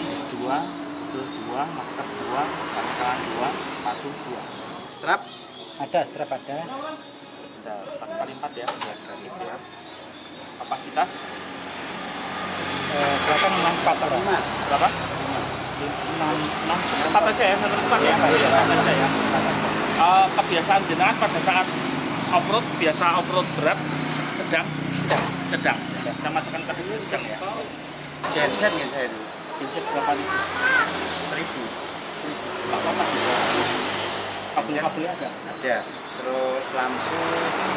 Ini 2, itu 2, masker 2, sarung tangan 2, sepatu 2. Strap? Ada, strap ada. Ada 4x4 ya, biar granit ya. Kapasitas? Belakang 64 orang. Berapa? 4 aja ya, 104 ya? 4 aja ya. Kebiasaan jenengan pada saat off-road, biasa off-road berat, sedang? Sedang. Saya masukkan ke dulu sedang ya. Genset nggak saya itu? Genset berapa nih? 1000. Apa-apa? Kabel-kabel ada? Ada. Terus lampu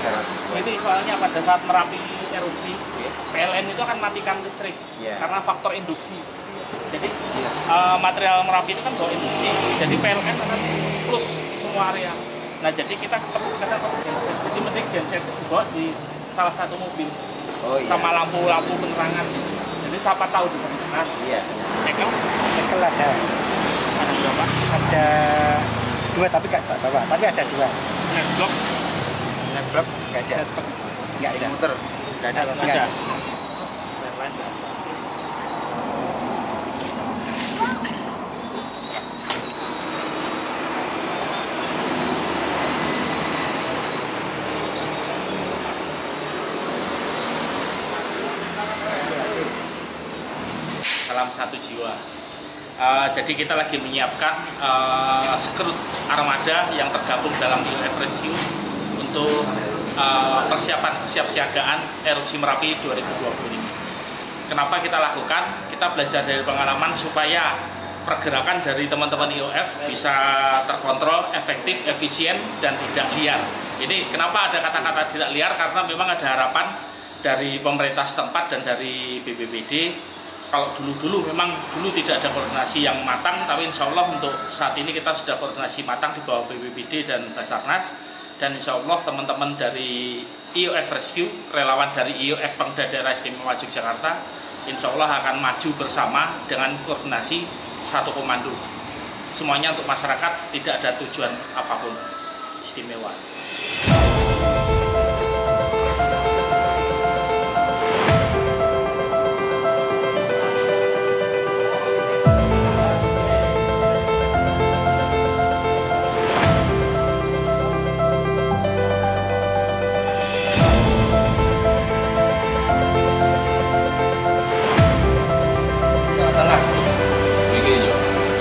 300. Ini soalnya pada saat Merapi erupsi, PLN itu akan matikan listrik karena faktor induksi. Jadi material Merapi itu kan bawa induksi, jadi PLN akan plus semua area. Nah jadi kita perlu genset. Jadi mending genset itu dibawa di salah satu mobil sama lampu-lampu penerangan. Jadi siapa tahu di sana. Segel ada. Ada berapa? Ada 2 tapi nggak bawa, tapi ada 2. Snapblock nggak ada. Nggak ada. Muter nggak ada. Nggak ada. Salam satu jiwa. Jadi kita lagi menyiapkan Scrut armada yang tergabung dalam IOF Rescue untuk persiapan kesiapsiagaan erupsi Merapi 2020 ini. Kenapa kita lakukan? Kita belajar dari pengalaman supaya pergerakan dari teman-teman IOF bisa terkontrol, efektif, efisien, dan tidak liar. Jadi kenapa ada kata-kata tidak liar? Karena memang ada harapan dari pemerintah setempat dan dari BPBD. Kalau dulu tidak ada koordinasi yang matang, tapi insya Allah untuk saat ini kita sudah koordinasi matang di bawah BPBD dan Basarnas, dan insya Allah teman-teman dari IOF Rescue, relawan dari IOF Pemda Daerah Istimewa Yogyakarta, insya Allah akan maju bersama dengan koordinasi satu komando. Semuanya untuk masyarakat, tidak ada tujuan apapun istimewa.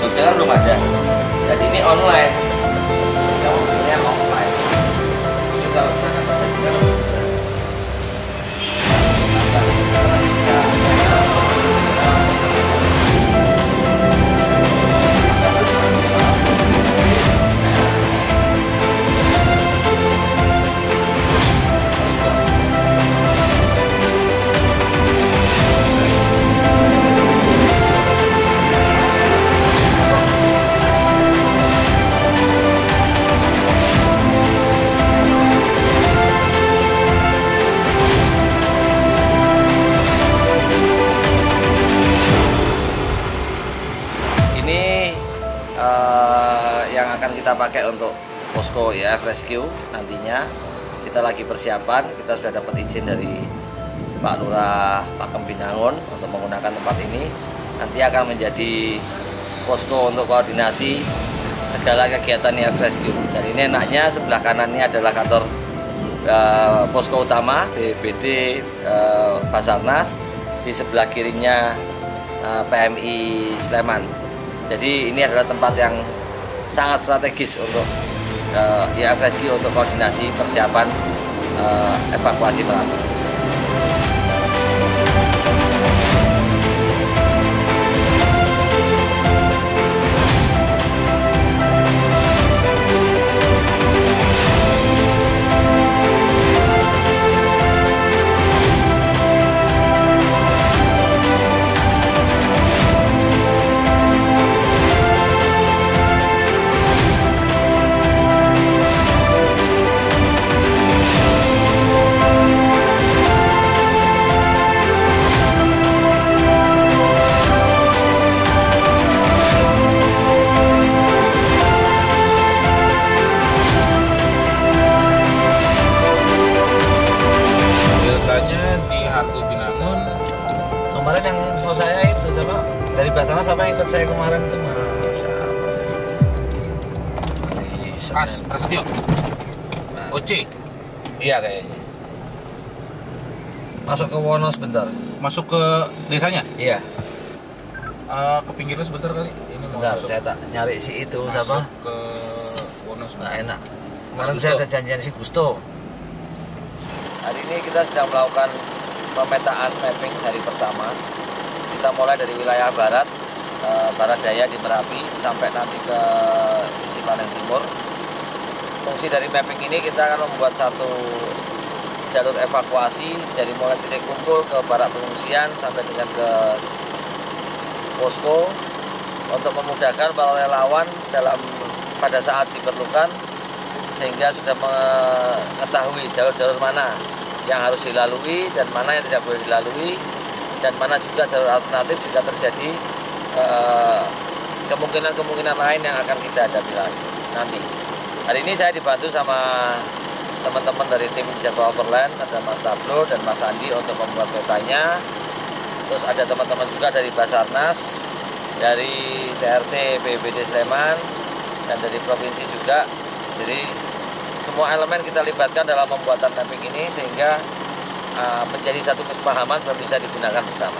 Jogja belum ada. Jadi ini online. Kalau ini offline. Itu kalau kita yang akan kita pakai untuk posko IOF Rescue nantinya. Kita lagi persiapan, kita sudah dapat izin dari Pak Lurah Pakem Binangun untuk menggunakan tempat ini. Nanti akan menjadi posko untuk koordinasi segala kegiatan IOF Rescue. Dan ini enaknya sebelah kanannya adalah kantor posko utama BPBD Basarnas, di sebelah kirinya PMI Sleman. Jadi ini adalah tempat yang sangat strategis untuk IOF Rescue untuk koordinasi persiapan evakuasi Merapi. Basarnas sama ikut saya kemarin tuh Mas Prasetyo. Oce. Iya kayaknya. Masuk ke Wono sebentar. Masuk ke desanya? Iya. Ke pinggirnya sebentar kali. Ini mau Bentar, masuk. saya tak nyari si itu Masuk siapa? ke Wono Nggak sebentar. enak. Mas Kemarin Gusto. saya ada janjian si Gusto. Hari ini kita sedang melakukan pemetaan mapping hari pertama. Kita mulai dari wilayah barat, barat daya di Merapi sampai nanti ke sisi Paneng Timur. Fungsi dari mapping ini kita akan membuat satu jalur evakuasi dari mulai titik kumpul ke barak pengungsian sampai dengan ke posko untuk memudahkan para relawan pada saat diperlukan, sehingga sudah mengetahui jalur-jalur mana yang harus dilalui dan mana yang tidak boleh dilalui, dan mana juga jalur alternatif jika terjadi kemungkinan-kemungkinan lain yang akan kita hadapi lagi nanti. Hari ini saya dibantu sama teman-teman dari tim Jawa Overland, ada Mas Tablo dan Mas Andi untuk membuat petanya. Terus ada teman-teman juga dari Basarnas, dari TRC BPBD Sleman, dan dari provinsi juga. Jadi semua elemen kita libatkan dalam pembuatan mapping ini sehingga menjadi satu kesepahaman dan bisa digunakan bersama.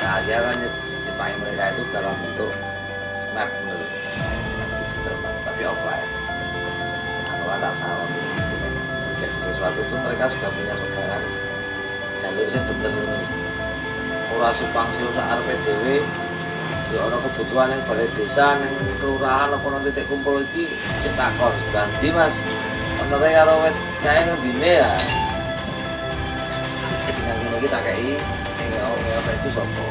Nah, dia kan dipakai mereka itu dalam bentuk map menurut tapi offline. Kalau tak salah jadi sesuatu itu mereka sudah punya pegangan jalur yang benar ora supang sak arepe dhewe ya ana kebutuhan yang balai desa yang kelurahan apa nanti titik kumpul iki sing takon ganti Mas ana karo wit kae ngendine ya nang ngene iki tak kei sing ora itu sapa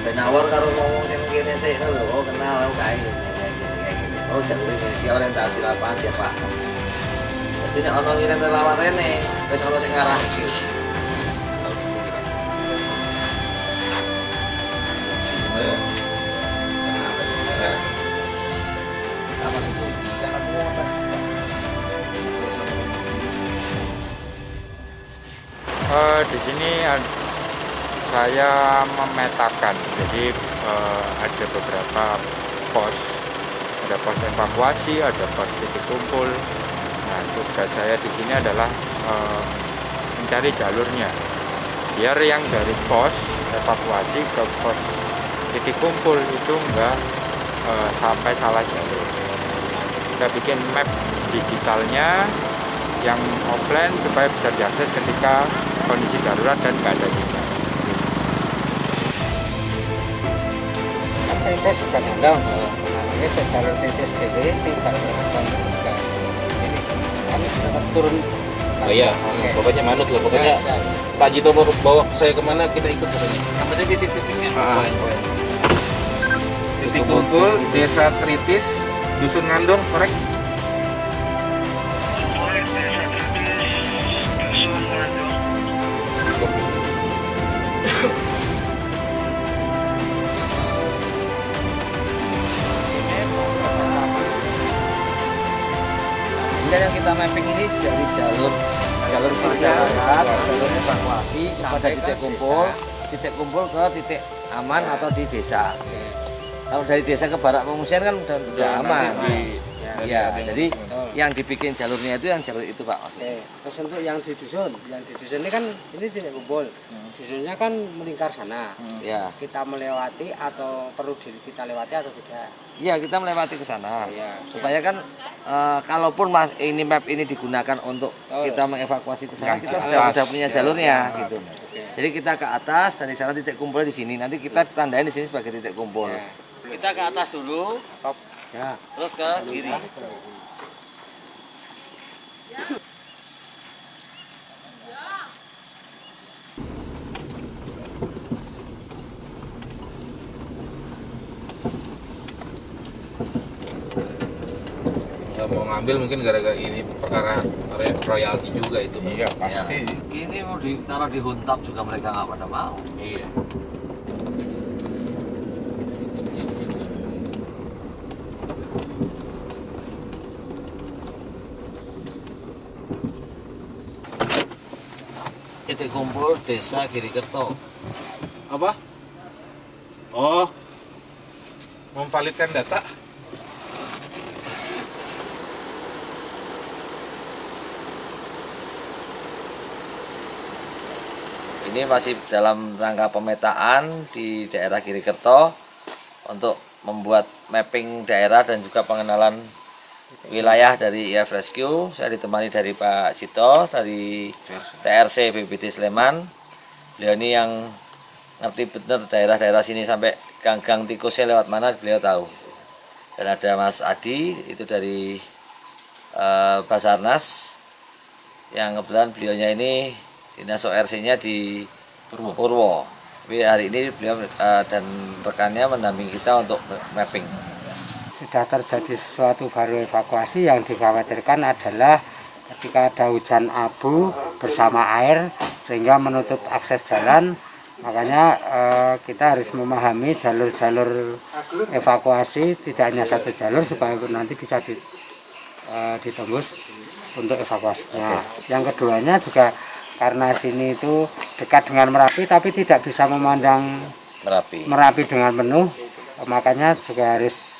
ben awar karo ngomong sing kene sik lho oh kenal aku kae kayak gini oh jalur iki orientasi lapangan ya Pak. Jadi nek ana ngirim relawan rene wis ana sing ngarahke. Di sini saya memetakan, jadi ada beberapa pos, ada pos evakuasi, ada pos titik kumpul. Nah, tugas saya di sini adalah mencari jalurnya, biar yang dari pos evakuasi ke pos titik kumpul itu enggak sampai salah jalur. Kita bikin map digitalnya yang offline supaya bisa diakses ketika kondisi darurat dan nggak ada sinyal. Tes juga ngandong, ini sejalur tes dewe, sing jalur ngandong juga sendiri. Kami tetap turun. Oh iya, pokoknya manut loh, pokoknya Pak Jito mau bawa saya kemana kita ikut pokoknya. Yang penting titik-titiknya. Titik kumpul, desa kritis, dusun ngandong, korek. Yang kita mapping ini dari jalur masyarakat, jalur evakuasi pada titik kumpul ke titik aman atau di desa. Kalau dari desa ke barak pengungsian kan udah aman. Ya, jadi yang dibikin jalurnya itu yang jalur itu Pak. Terus untuk yang di dusun ini kan ini titik kumpul. Dusunnya kan melingkar sana. Ya. Kita melewati atau perlu kita lewati atau tidak? Iya, kita melewati ke sana. Iya. Supaya kan kalaupun ini map ini digunakan untuk kita mengevakuasi ke sana, kita sudah punya jalurnya gitu. Jadi kita ke atas dan di sana titik kumpul di sini. Nanti kita tandain di sini sebagai titik kumpul. Kita ke atas dulu. Ya. Terus ke kiri. Nggak mau ngambil mungkin gara-gara ini perkara royalti juga itu. Iya pasti. Ya. Ini mau ditaruh di huntap juga mereka nggak pada mau. Iya. titik kumpul Desa Girikerto. Apa? Oh, memvalidkan data. Ini masih dalam rangka pemetaan di daerah Girikerto untuk membuat mapping daerah dan juga pengenalan wilayah dari IF Rescue. Saya ditemani dari Pak Cito dari TRC BPBD Sleman. Beliau ini yang ngerti benar daerah-daerah sini sampai gang-gang tikusnya lewat mana beliau tahu. Dan ada Mas Adi itu dari Basarnas yang kebetulan beliaunya ini dinas ORC-nya di Purwo. Tapi hari ini beliau dan rekannya mendampingi kita untuk mapping. Sudah terjadi sesuatu baru evakuasi, yang dikhawatirkan adalah ketika ada hujan abu bersama air sehingga menutup akses jalan. Makanya kita harus memahami jalur-jalur evakuasi, tidak hanya satu jalur supaya nanti bisa ditembus untuk evakuasinya. Yang keduanya juga karena sini itu dekat dengan Merapi tapi tidak bisa memandang Merapi dengan penuh, makanya juga harus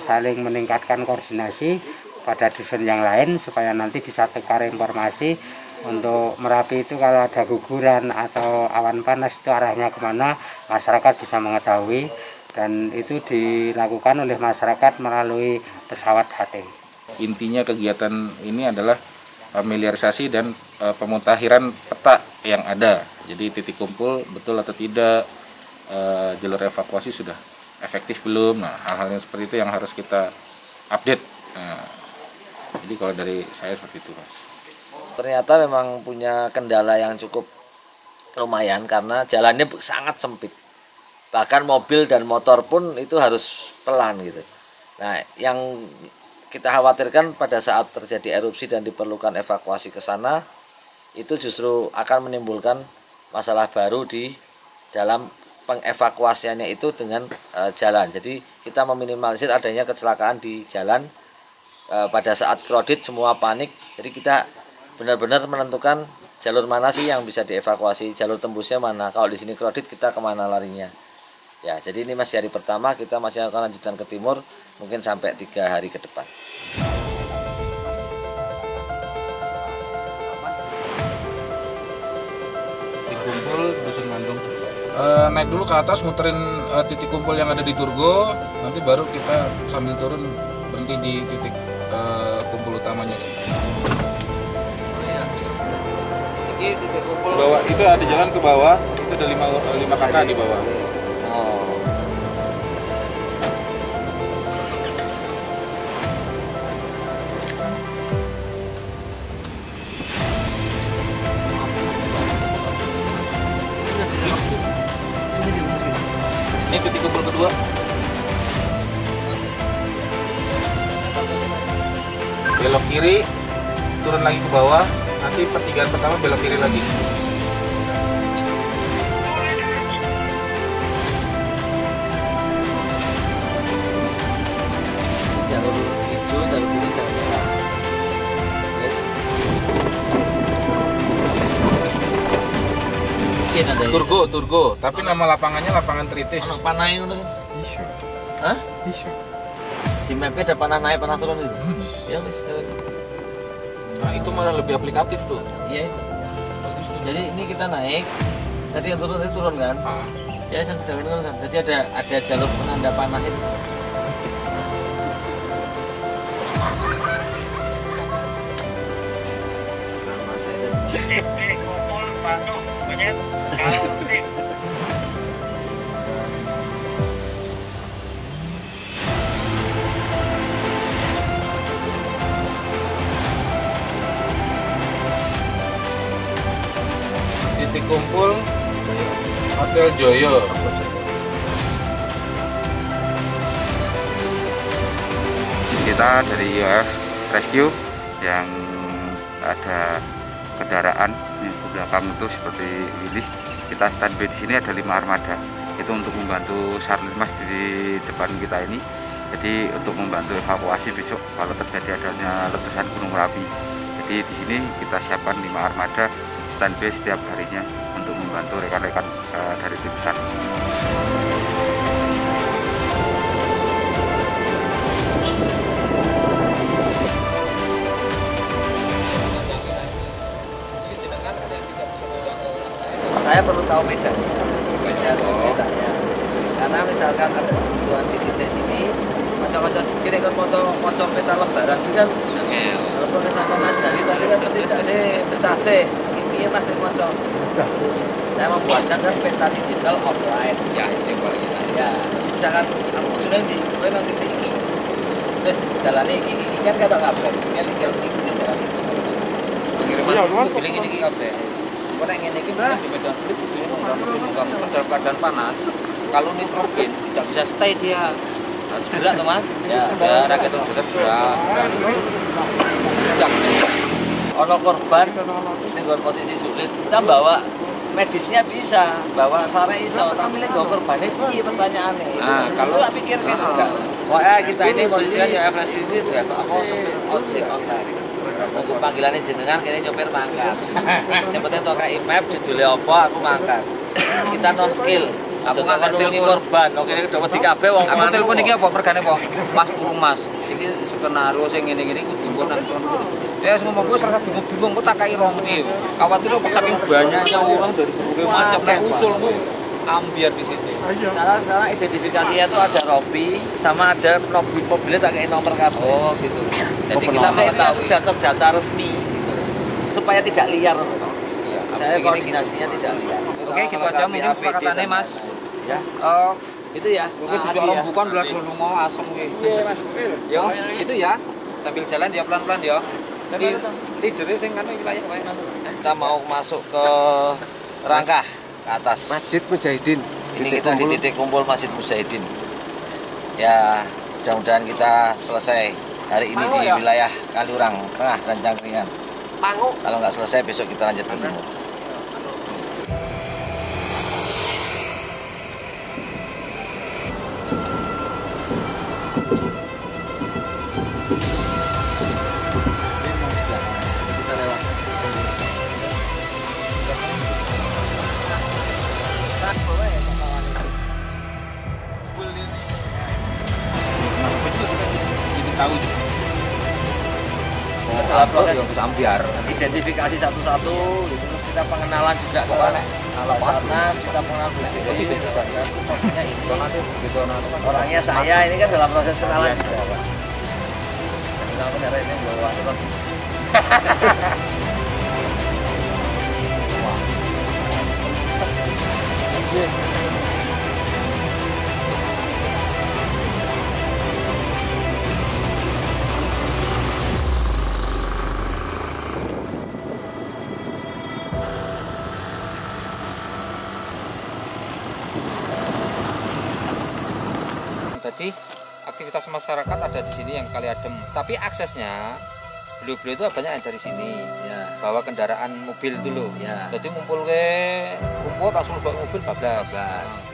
saling meningkatkan koordinasi pada dusun yang lain supaya nanti bisa tukar informasi untuk Merapi itu kalau ada guguran atau awan panas itu arahnya kemana, masyarakat bisa mengetahui, dan itu dilakukan oleh masyarakat melalui pesawat HT. Intinya kegiatan ini adalah familiarisasi dan pemutakhiran peta yang ada. Jadi titik kumpul betul atau tidak, jalur evakuasi sudah efektif belum. Nah, hal-hal yang seperti itu yang harus kita update. Nah, jadi kalau dari saya seperti itu, Mas. Ternyata memang punya kendala yang cukup lumayan karena jalannya sangat sempit. Bahkan mobil dan motor pun itu harus pelan gitu. Nah, yang kita khawatirkan pada saat terjadi erupsi dan diperlukan evakuasi ke sana, itu justru akan menimbulkan masalah baru di dalam pengevakuasiannya itu dengan jalan. Jadi kita meminimalisir adanya kecelakaan di jalan. Pada saat crowded semua panik, jadi kita benar-benar menentukan jalur mana sih yang bisa dievakuasi, jalur tembusnya mana. Kalau di sini crowded kita kemana larinya. Ya, jadi ini masih hari pertama, kita masih akan lanjutkan ke timur, mungkin sampai 3 hari ke depan. Titik kumpul Dusun Mandung. Naik dulu ke atas, muterin titik kumpul yang ada di Turgo, nanti baru kita sambil turun berhenti di titik kumpul utamanya. Ini titik kumpul. Bawah itu ada jalan ke bawah, itu ada 5 kakak di bawah. Ini titik kumpul kedua. Belok kiri, turun lagi ke bawah. Nanti pertigaan pertama belok kiri lagi. Jalur hijau, jalur kuning, jalur merah. Turgo, tapi nama lapangannya lapangan Tritis. Panah itu kan? Hah? Di map ada panah naik, panah turun itu. Ya wis. Nah, itu malah lebih aplikatif tuh. Iya itu. Bagus tuh. Jadi ini kita naik, tadi yang turun kan? Ya saya sudah benar kan. Jadi ada jalur penanda panah itu. Titik kumpul Hotel Joyo. Kita dari IF Rescue yang ada kendaraan di belakang itu seperti ini, kita standby di sini ada 5 armada. Itu untuk membantu Sarlimas di depan kita ini. Jadi untuk membantu evakuasi besok kalau terjadi adanya letusan Gunung Merapi. Jadi di sini kita siapkan 5 armada standby setiap harinya untuk membantu rekan-rekan dari tim SAR. Saya perlu tahu medannya, karena misalkan ada kebutuhan di titik sini, kocok-kocok sekiri kan kocok peta lembaran itu kan kalau proses sama najari tadi kan tidak sih pecah sih ini mas nih kocok. Saya membuatkan kan peta digital offline ya, itu yang paling enak ya. Misalkan aku sudah di nanti tinggi terus jalannya ini kan kata kabel kan tinggal tinggi jalan pengiriman biling ini kabel. Orang yang ini kan di medan kulit itu dalam keadaan panas. Kalau nitrogen tidak bisa stay, dia harus gerak tuh mas. Ya, rakyat itu gerak. Ono korban dengan posisi sulit, kita bawa medisnya bisa, bawa sare iso, tapi nek korban itu pertanyaannya. Nah, kalau pikir gitu enggak. Pokoknya kita ini posisinya ya FSQ ini driver apa supir ojek online. Untuk panggilannya jenengan kini nyopir mangkat. Yang penting tau kayak map judulnya apa aku mangkat. Kita non skill. Aku ngangkat telepon korban. Oke, dapat di KB wong. Aku telepon iki apa pergane apa? Mas turun Mas. Iki skenario sing ngene-ngene iku dimponan. Dia ngomong gue serasa bingung-bingung kok tak kai rompi. Khawatir kok saking banyaknya orang dari berbagai macam nek usul ku ambiar di situ. Sekarang identifikasinya itu ada rompi sama ada mobilnya tak kayak nomor kabel. Oh gitu. Jadi kita mengetahui sudah terdata resmi gitu. Supaya tidak liar. Iya, saya koordinasinya tidak liar. Oke, gitu aja mungkin sepakatannya Mas. Ya. Itu ya. Oke, tujuh orang bukan belah dulu mau asem gue. Iya Mas. Yo, itu ya. Sambil jalan ya pelan-pelan ya. Leadernya sing kan wilayah wae. Kita mau masuk ke Rangkah ke atas. Masjid Mujahidin. Ini kita di titik kumpul Masjid Mujahidin. Ya, mudah-mudahan kita selesai hari ini di wilayah Kaliurang Tengah dan Cangkringan. Kalau nggak selesai besok kita lanjut ke timur. Dalam proses ambiar identifikasi satu-satu, terus kita pengenalan juga ke Basarnas, kita pengenalan orangnya saya ini kan dalam proses kenalan juga Pak. Kenapa benar ini bawa Jadi aktivitas masyarakat ada di sini yang kali adem, tapi aksesnya beliau-beliau itu banyak yang dari sini ya. Bawa kendaraan mobil dulu ya. Jadi ngumpul langsung bawa mobil bablas.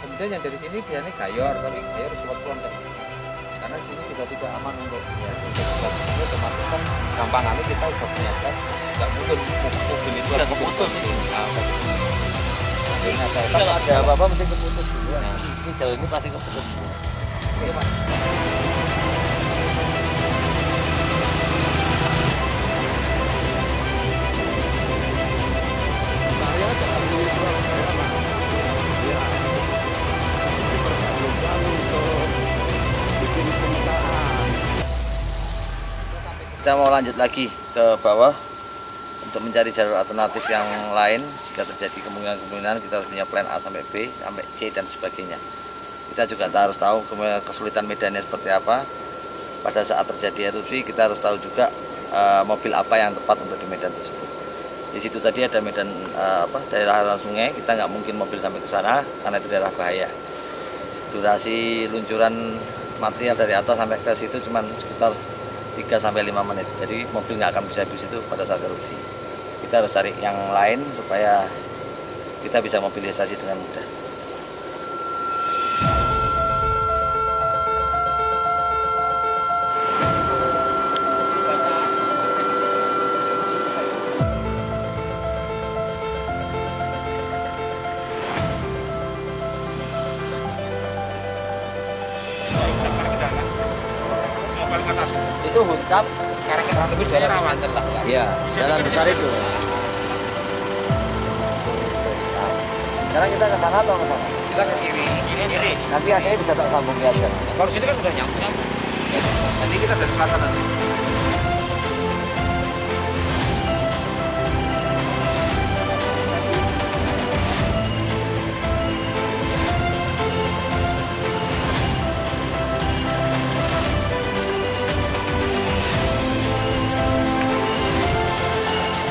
Kemudian yang dari sini biasanya gayor, tapi gayor suat-suat karena di sini sudah tidak aman untuk ya, otomatis kan gampangannya kita sudah menyiapkan nggak mungkin mobil itu ada keputus ini. Ingat saya, kalau ada apa-apa mesti keputus dulu. Nah, ini jauh ini pasti keputus. Oke, Pak. Saya akan di Surabaya, Mas. Ya. Diperlukan untuk bikin pemetaan. Kita mau lanjut lagi ke bawah untuk mencari jalur alternatif yang lain. Jika terjadi kemungkinan kita harus punya plan A sampai B sampai C dan sebagainya. Kita juga harus tahu kesulitan medannya seperti apa. Pada saat terjadi erupsi kita harus tahu juga mobil apa yang tepat untuk di medan tersebut. Di situ tadi ada medan daerah aliran sungai, kita nggak mungkin mobil sampai ke sana karena itu daerah bahaya. Durasi luncuran material dari atas sampai ke situ cuma sekitar 3 sampai 5 menit. Jadi mobil nggak akan bisa di situ pada saat erupsi. Kita harus cari yang lain supaya kita bisa mobilisasi dengan mudah. atas. Itu Huntap. Lebih dari 100 meter lah. Iya, jalan besar itu. Sekarang kita ke sana atau ke sana? Kita ke kiri. Kiri. Nanti AC bisa tak sambung ke atas. Kalau sini kan udah nyambung. Nanti kita dari selatan nanti.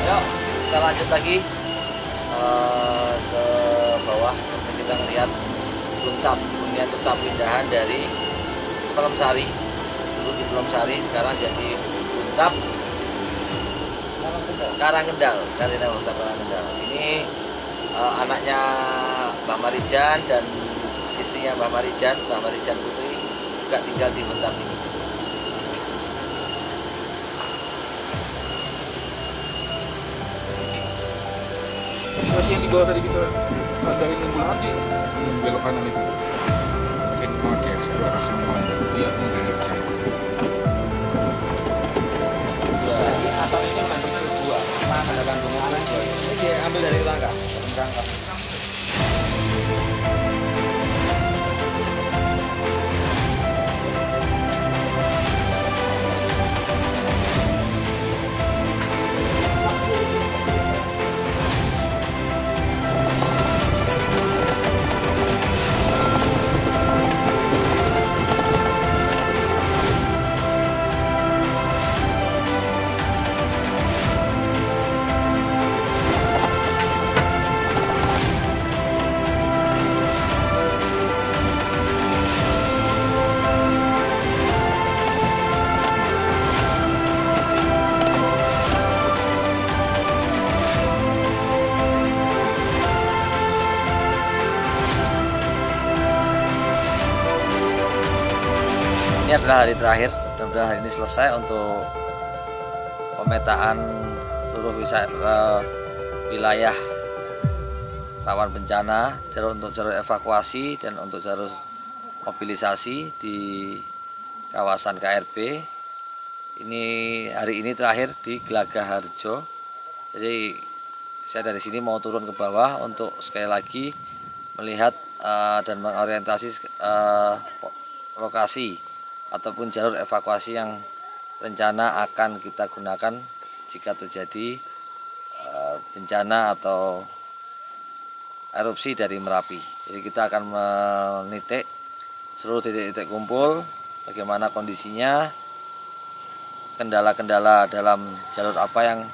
Yuk, kita lanjut lagi ke bawah untuk kita melihat Huntap. Ini tetap pindahan dari Pelem Sari. Dulu di Pelem Sari, sekarang jadi Huntap Karangendal. Huntap Karangendal. Ini anaknya Mbah Marijan dan istrinya Mbah Marijan Putri juga tinggal di Huntap ini. Masih yang di bawah tadi kita dari Umbul Harjo, belok kanan itu. Mungkin mau dieksplorasi semua. Iya. Menurut saya. Jadi asal ini mengandung CO2. Ada kandungan CO2. Ini diambil dari rangka. Ini adalah hari terakhir, mudah-mudahan hari ini selesai untuk pemetaan seluruh wilayah rawan bencana, untuk jalur evakuasi dan untuk jalur mobilisasi di kawasan KRB. Ini hari ini terakhir di Gelagah Harjo. Jadi saya dari sini mau turun ke bawah untuk sekali lagi melihat dan mengorientasi lokasi ataupun jalur evakuasi yang rencana akan kita gunakan jika terjadi bencana atau erupsi dari Merapi. Jadi kita akan menitik seluruh titik-titik kumpul, bagaimana kondisinya, kendala-kendala dalam jalur apa yang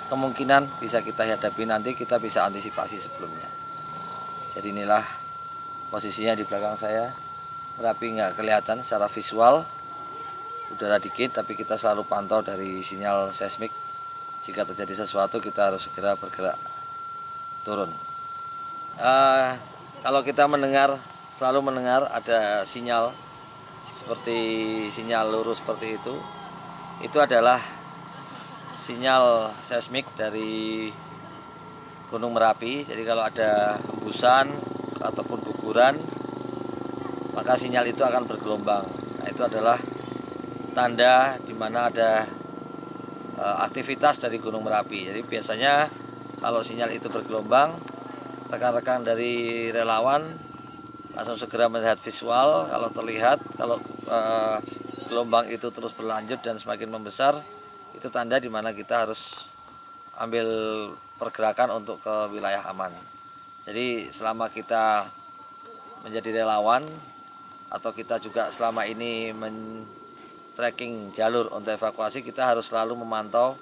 kemungkinan bisa kita hadapi nanti, kita bisa antisipasi sebelumnya. Jadi inilah posisinya di belakang saya. Merapi nggak kelihatan secara visual, udara dikit, tapi kita selalu pantau dari sinyal seismik. Jika terjadi sesuatu kita harus segera bergerak turun. Kalau kita selalu mendengar ada sinyal seperti sinyal lurus seperti itu adalah sinyal seismik dari Gunung Merapi. Jadi kalau ada hembusan ataupun guguran, maka sinyal itu akan bergelombang. Nah, itu adalah tanda di mana ada aktivitas dari Gunung Merapi. Jadi biasanya kalau sinyal itu bergelombang, rekan-rekan dari relawan langsung segera melihat visual. Kalau terlihat, kalau gelombang itu terus berlanjut dan semakin membesar, itu tanda di mana kita harus ambil pergerakan untuk ke wilayah aman. Jadi selama kita menjadi relawan, atau kita juga selama ini men-tracking jalur untuk evakuasi, kita harus selalu memantau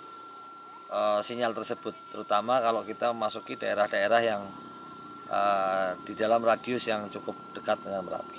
sinyal tersebut, terutama kalau kita memasuki daerah-daerah yang di dalam radius yang cukup dekat dengan Merapi.